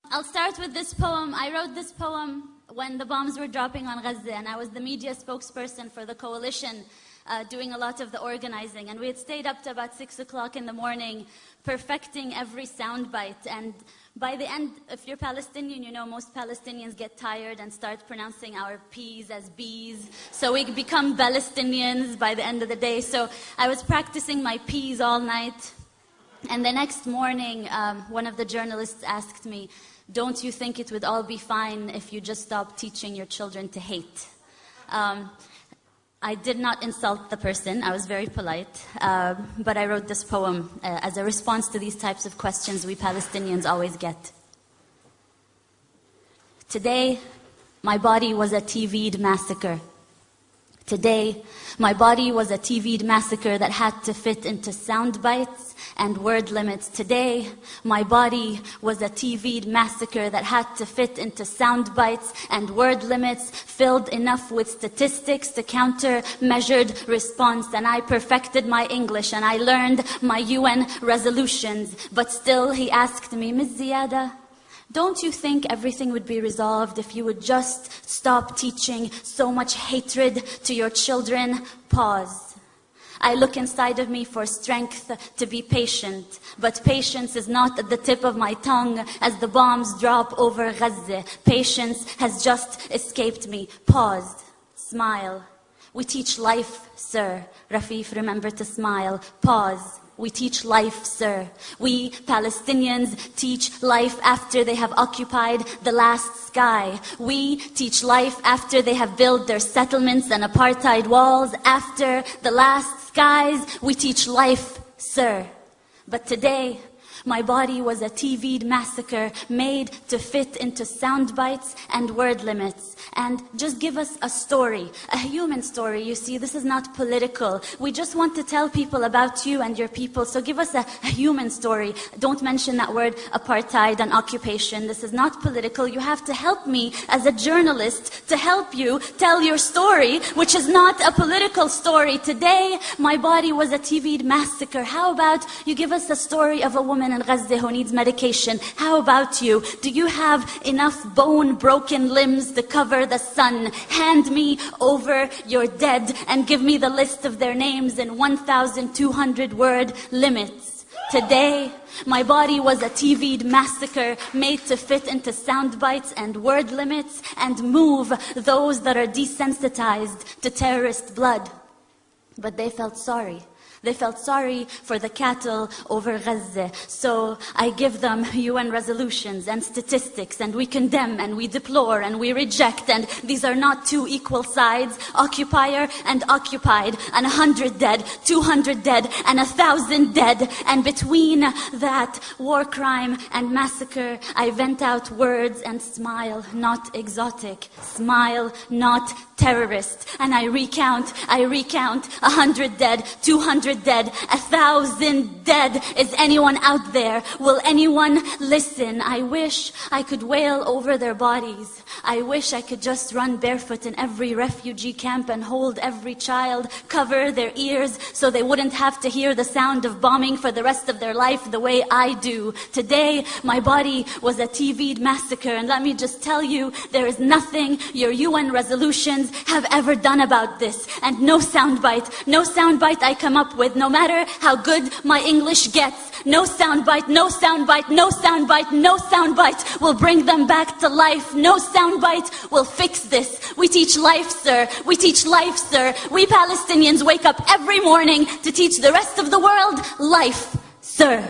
I'll start with this poem. I wrote this poem when the bombs were dropping on Gaza, and I was the media spokesperson for the coalition, doing a lot of the organizing. And we had stayed up to about 6 o'clock in the morning, perfecting every soundbite. And by the end, if you're Palestinian, you know most Palestinians get tired and start pronouncing our P's as B's. So we become Palestinians by the end of the day. So I was practicing my P's all night. And the next morning, one of the journalists asked me, "Don't you think it would all be fine if you just stopped teaching your children to hate?" I did not insult the person. I was very polite. But I wrote this poem as a response to these types of questions we Palestinians always get. Today, my body was a TV'd massacre. Today, my body was a TV'd massacre that had to fit into sound bites and word limits. Today, my body was a TV'd massacre that had to fit into sound bites and word limits, filled enough with statistics to counter measured response. And I perfected my English and I learned my UN resolutions. But still, he asked me, "Ms. Ziadah, don't you think everything would be resolved if you would just stop teaching so much hatred to your children?" Pause. I look inside of me for strength to be patient, but patience is not at the tip of my tongue as the bombs drop over Gaza. Patience has just escaped me. Paused. Smile. We teach life, sir. Rafeef, remember to smile. Pause. We teach life, sir. We Palestinians teach life after they have occupied the last sky. We teach life after they have built their settlements and apartheid walls. After the last skies, we teach life, sir. But today, my body was a TV'd massacre made to fit into sound bites and word limits. And just give us a story, a human story. You see, this is not political. We just want to tell people about you and your people. So give us a human story. Don't mention that word apartheid and occupation. This is not political. You have to help me as a journalist to help you tell your story, which is not a political story. Today, my body was a TV'd massacre. How about you give us a story of a woman in Gaza who needs medication? How about you? Do you have enough bone-broken limbs to cover the sun? Hand me over your dead and give me the list of their names in 1,200 word limits. Today, my body was a TV'd massacre made to fit into sound bites and word limits and move those that are desensitized to terrorist blood. But they felt sorry. They felt sorry for the cattle over Gaza. So I give them UN resolutions and statistics, and we condemn and we deplore and we reject. And these are not two equal sides, occupier and occupied, and 100 dead, 200 dead, and 1,000 dead. And between that war crime and massacre, I vent out words and smile, not exotic. Smile, not terrorist. And I recount, 100 dead, 200 dead, 1,000 dead. Is anyone out there? Will anyone listen? I wish I could wail over their bodies. I wish I could just run barefoot in every refugee camp and hold every child, cover their ears so they wouldn't have to hear the sound of bombing for the rest of their life the way I do. Today, my body was a TV'd massacre, and let me just tell you, there is nothing your UN resolutions have ever done about this. And no soundbite I come up with, no matter how good my English gets, no soundbite will bring them back to life. No soundbite will fix this. We teach life, sir. We teach life, sir. We Palestinians wake up every morning to teach the rest of the world life, sir.